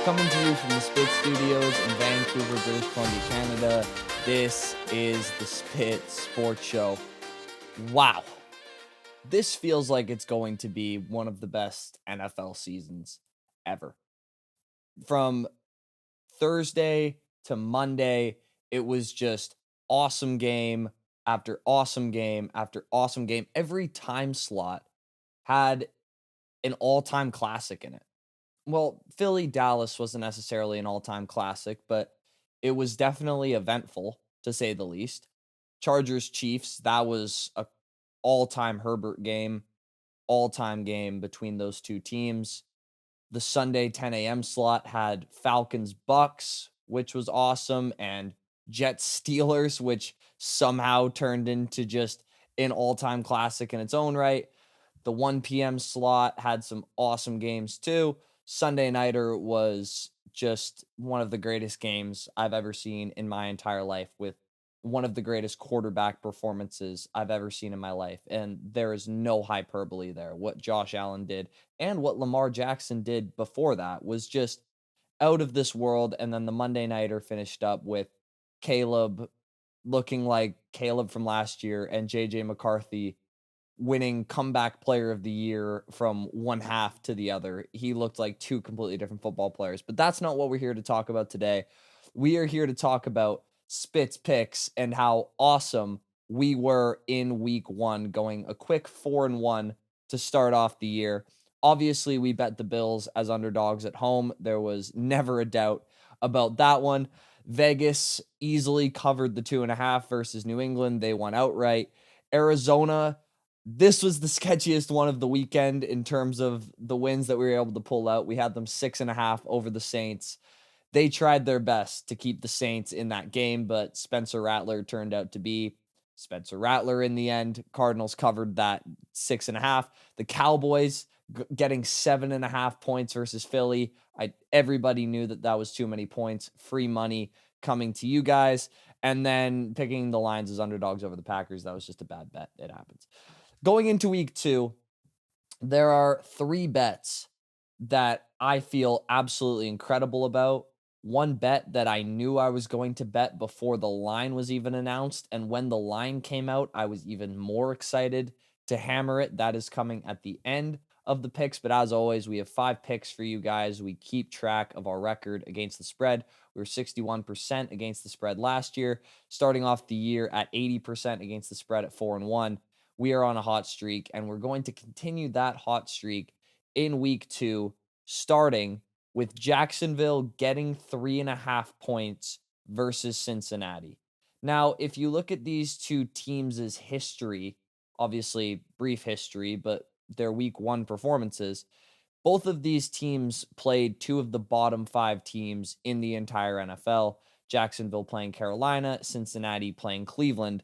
Coming to you from the Spit Studios in Vancouver, British Columbia, Canada. This is the Spit Sports Show. Wow. This feels like it's going to be one of the best NFL seasons ever. From Thursday to Monday, it was just awesome game after awesome game after awesome game. Every time slot had an all-time classic in it. Well, Philly Dallas wasn't necessarily an all-time classic, but it was definitely eventful to say the least. Chargers Chiefs, that was a all-time Herbert game, all-time game between those two teams. The Sunday 10 a.m. slot had Falcons Bucks, which was awesome, and Jets Steelers, which somehow turned into just an all-time classic in its own right. The 1 p.m. slot had some awesome games too. Sunday Nighter was just one of the greatest games I've ever seen in my entire life, with one of the greatest quarterback performances I've ever seen in my life. And there is no hyperbole there. What Josh Allen did and what Lamar Jackson did before that was just out of this world. And then the Monday Nighter finished up with Caleb looking like Caleb from last year and JJ McCarthy winning comeback player of the year from one half to the other. He looked like two completely different football players, but that's not what we're here to talk about today. We are here to talk about Spit's picks and how awesome we were in week one, going a quick 4-1 to start off the year. Obviously, we bet the Bills as underdogs at home. There was never a doubt about that one. Vegas easily covered the 2.5 versus New England. They won outright. Arizona, this was the sketchiest one of the weekend in terms of the wins that we were able to pull out. We had them 6.5 over the Saints. They tried their best to keep the Saints in that game, but Spencer Rattler turned out to be Spencer Rattler in the end. Cardinals covered that 6.5. The Cowboys getting 7.5 points versus Philly. Everybody knew that was too many points. Free money coming to you guys. And then picking the Lions as underdogs over the Packers. That was just a bad bet. It happens. Going into week two, there are 3 bets that I feel absolutely incredible about. One bet that I knew I was going to bet before the line was even announced. And when the line came out, I was even more excited to hammer it. That is coming at the end of the picks. But as always, we have 5 picks for you guys. We keep track of our record against the spread. We were 61% against the spread last year, starting off the year at 80% against the spread at 4-1. We are on a hot streak, and we're going to continue that hot streak in week two, starting with Jacksonville getting 3.5 points versus Cincinnati. Now, if you look at these two teams' history, obviously brief history, but their week one performances, both of these teams played 2 of the bottom 5 teams in the entire NFL. Jacksonville playing Carolina, Cincinnati playing Cleveland.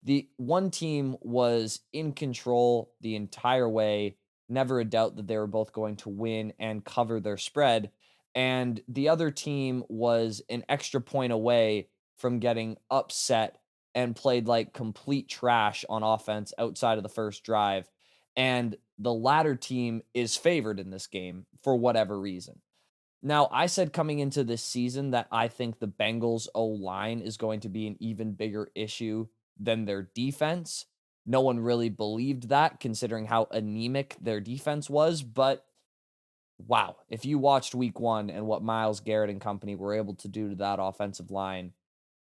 The one team was in control the entire way, never a doubt that they were both going to win and cover their spread. And the other team was an extra point away from getting upset and played like complete trash on offense outside of the first drive. And the latter team is favored in this game for whatever reason. Now, I said coming into this season that I think the Bengals O-line is going to be an even bigger issue than their defense. No one really believed that, considering how anemic their defense was. But wow, if you watched week one and what Myles Garrett and company were able to do to that offensive line,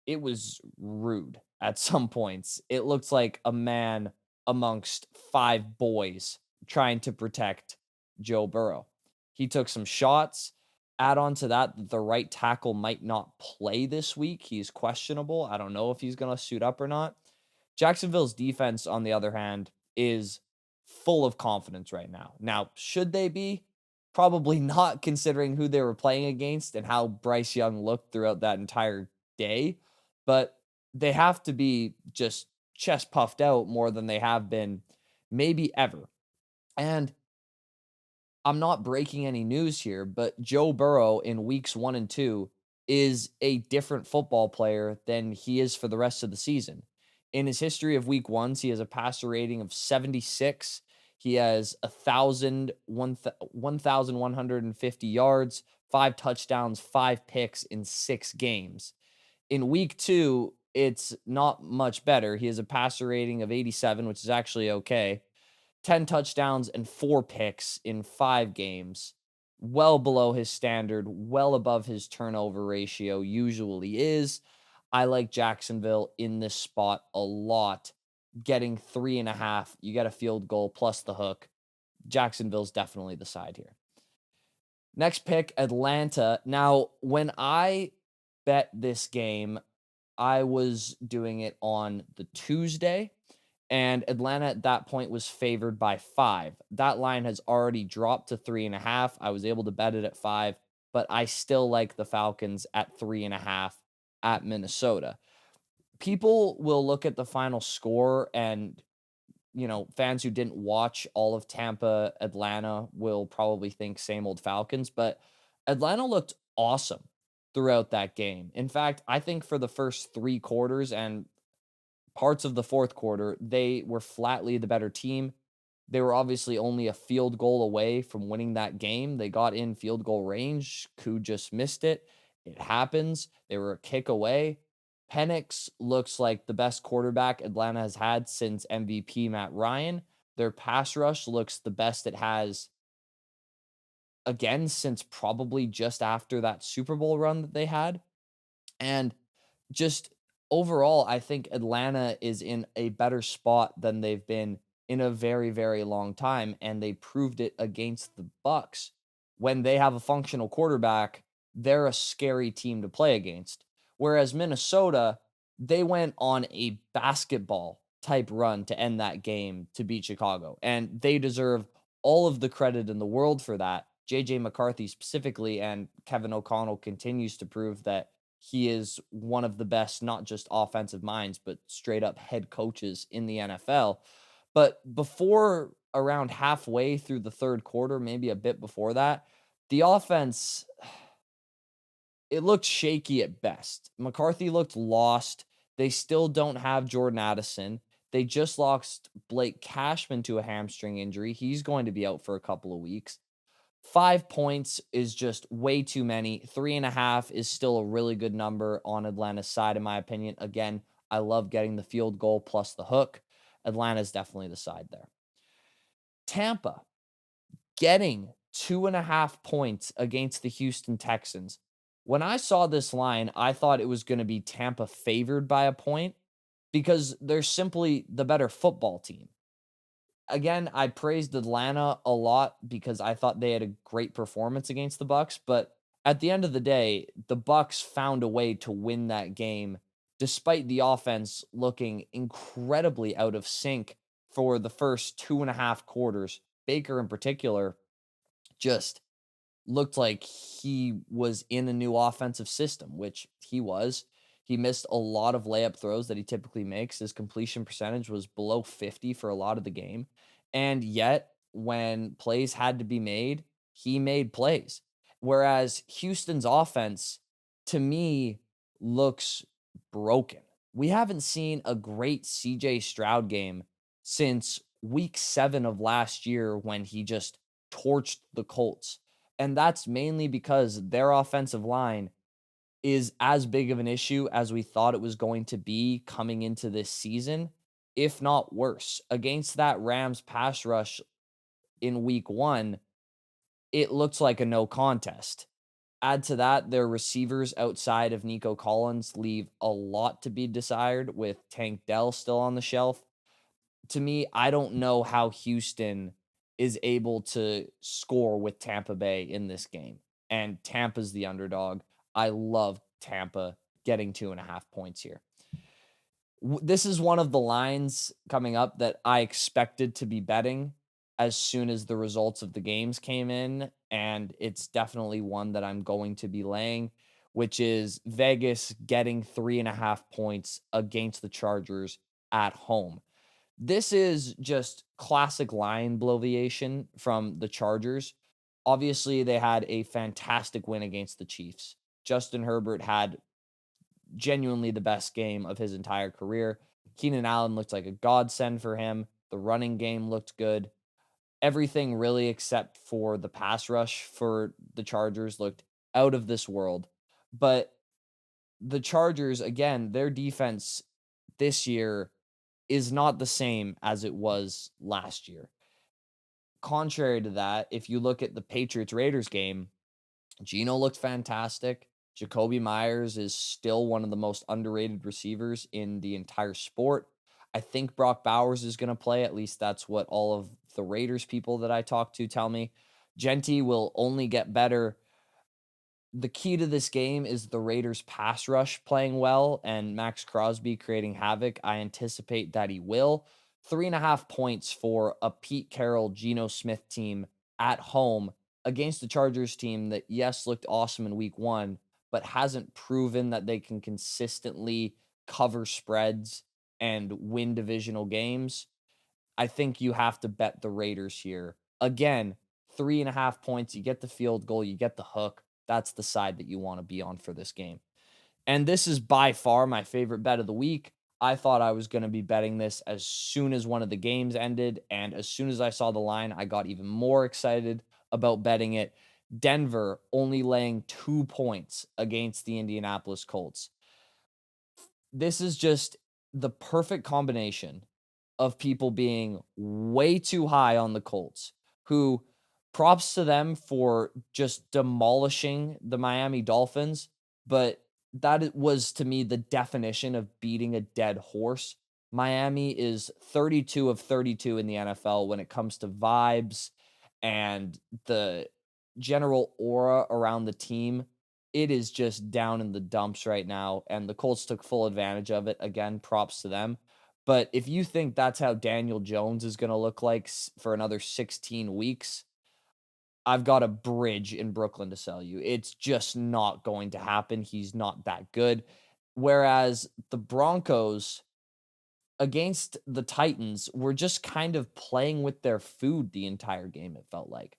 it was rude at some points. It looked like a man amongst 5 boys trying to protect Joe Burrow. He took some shots. Add on to that, the right tackle might not play this week. He's questionable. I don't know if he's going to suit up or not. Jacksonville's defense, on the other hand, is full of confidence right now. Now, should they be? Probably not, considering who they were playing against and how Bryce Young looked throughout that entire day. But they have to be just chest puffed out more than they have been maybe ever. And I'm not breaking any news here, but Joe Burrow in weeks 1 and 2 is a different football player than he is for the rest of the season. In his history of week ones, he has a passer rating of 76. He has 1,150 yards, 5 touchdowns, 5 picks in 6 games. In week 2, it's not much better. He has a passer rating of 87, which is actually okay. 10 touchdowns and 4 picks in 5 games. Well below his standard, well above his turnover ratio usually is. I like Jacksonville in this spot a lot. Getting 3.5, you get a field goal plus the hook. Jacksonville's definitely the side here. Next pick, Atlanta. Now, when I bet this game, I was doing it on the Tuesday, and Atlanta at that point was favored by 5. That line has already dropped to 3.5. I was able to bet it at 5, but I still like the Falcons at 3.5 at Minnesota. People will look at the final score and fans who didn't watch all of Tampa, Atlanta will probably think same old Falcons, but Atlanta looked awesome throughout that game. In fact, I think for the first 3 quarters and parts of the fourth quarter, they were flatly the better team. They were obviously only a field goal away from winning that game. They got in field goal range. Koo just missed it. It happens. They were a kick away. Penix looks like the best quarterback Atlanta has had since MVP Matt Ryan. Their pass rush looks the best it has again since probably just after that Super Bowl run that they had. And just overall, I think Atlanta is in a better spot than they've been in a very, very long time, and they proved it against the Bucks. When they have a functional quarterback, they're a scary team to play against. Whereas Minnesota, they went on a basketball type run to end that game to beat Chicago, and they deserve all of the credit in the world for that. JJ McCarthy specifically, and Kevin O'Connell continues to prove that he is one of the best, not just offensive minds, but straight up head coaches in the NFL. But before around halfway through the third quarter, maybe a bit before that, the offense, it looked shaky at best. McCarthy looked lost. They still don't have Jordan Addison. They just lost Blake Cashman to a hamstring injury. He's going to be out for a couple of weeks. 5 points is just way too many. 3.5 is still a really good number on Atlanta's side, in my opinion. Again, I love getting the field goal plus the hook. Atlanta's definitely the side there. Tampa getting 2.5 points against the Houston Texans. When I saw this line, I thought it was going to be Tampa favored by a point because they're simply the better football team. Again, I praised Atlanta a lot because I thought they had a great performance against the Bucks, but at the end of the day, the Bucks found a way to win that game despite the offense looking incredibly out of sync for the first 2.5 quarters. Baker in particular just looked like he was in a new offensive system, which he was. He missed a lot of layup throws that he typically makes. His completion percentage was below 50 for a lot of the game. And yet, when plays had to be made, he made plays. Whereas Houston's offense, to me, looks broken. We haven't seen a great CJ Stroud game since week 7 of last year when he just torched the Colts. And that's mainly because their offensive line is as big of an issue as we thought it was going to be coming into this season, if not worse. Against that Rams pass rush in week 1, it looks like a no contest. Add to that, their receivers outside of Nico Collins leave a lot to be desired with Tank Dell still on the shelf. To me, I don't know how Houston is able to score with Tampa Bay in this game. And Tampa's the underdog. I love Tampa getting 2.5 points here. This is one of the lines coming up that I expected to be betting as soon as the results of the games came in. And it's definitely one that I'm going to be laying, which is Vegas getting 3.5 points against the Chargers at home. This is just classic line bloviation from the Chargers. Obviously, they had a fantastic win against the Chiefs. Justin Herbert had genuinely the best game of his entire career. Keenan Allen looked like a godsend for him. The running game looked good. Everything really except for the pass rush for the Chargers looked out of this world. But the Chargers, again, their defense this year is not the same as it was last year. Contrary to that, if you look at the Patriots-Raiders game, Geno looked fantastic. Jacoby Myers is still one of the most underrated receivers in the entire sport. I think Brock Bowers is going to play. At least that's what all of the Raiders people that I talk to tell me. Genty will only get better. The key to this game is the Raiders pass rush playing well and Max Crosby creating havoc. I anticipate that he will. 3.5 points for a Pete Carroll, Geno Smith team at home against the Chargers team that, yes, looked awesome in week 1, but hasn't proven that they can consistently cover spreads and win divisional games. I think you have to bet the Raiders here. Again, 3.5 points. You get the field goal, you get the hook. That's the side that you want to be on for this game. And this is by far my favorite bet of the week. I thought I was going to be betting this as soon as one of the games ended. And as soon as I saw the line, I got even more excited about betting it. Denver only laying 2 points against the Indianapolis Colts. This is just the perfect combination of people being way too high on the Colts, who, props to them for just demolishing the Miami Dolphins, but that was to me the definition of beating a dead horse. Miami is 32 of 32 in the NFL when it comes to vibes and the general aura around the team. It is just down in the dumps right now, and the Colts took full advantage of it. Again, props to them. But if you think that's how Daniel Jones is going to look like for another 16 weeks, I've got a bridge in Brooklyn to sell you. It's just not going to happen. He's not that good. Whereas the Broncos against the Titans were just kind of playing with their food the entire game, it felt like.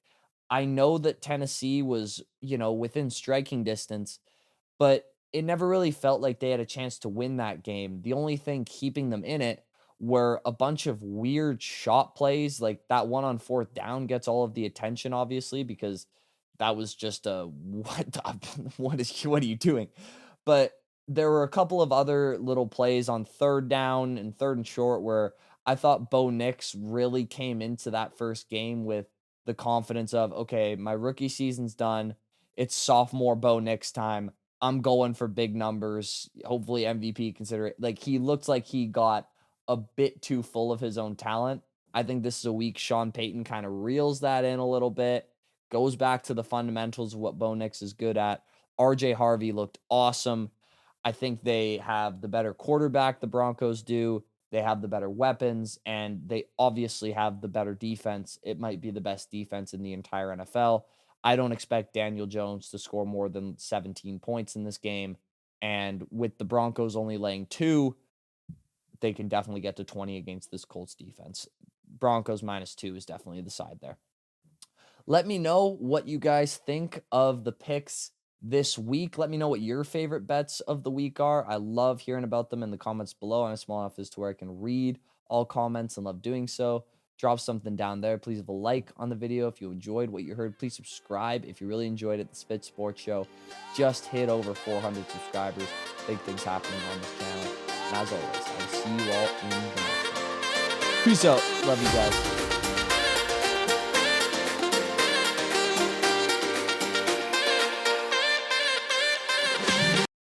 I know that Tennessee was, within striking distance, but it never really felt like they had a chance to win that game. The only thing keeping them in it were a bunch of weird shot plays. Like that one on 4th down gets all of the attention, obviously, because that was just a what are you doing? But there were a couple of other little plays on 3rd down and 3rd and short where I thought Bo Nix really came into that first game with the confidence of, okay, my rookie season's done. It's sophomore Bo Nix time. I'm going for big numbers, hopefully MVP consider it. Like he looked like he got a bit too full of his own talent. I think this is a week Sean Payton kind of reels that in a little bit, goes back to the fundamentals of what Bo Nix is good at. RJ Harvey looked awesome. I think they have the better quarterback, the Broncos do. They have the better weapons, and they obviously have the better defense. It might be the best defense in the entire NFL. I don't expect Daniel Jones to score more than 17 points in this game. And with the Broncos only laying 2, they can definitely get to 20 against this Colts defense. Broncos -2 is definitely the side there. Let me know what you guys think of the picks this week. Let me know what your favorite bets of the week are. I love hearing about them in the comments below. I'm small enough as to where I can read all comments and love doing so. Drop something down there. Please leave a like on the video if you enjoyed what you heard. Please subscribe if you really enjoyed it. The Spit Sports Show just hit over 400 subscribers. Big things happening on this channel. And as always, I will see you all in the next one. Peace out. Love you guys.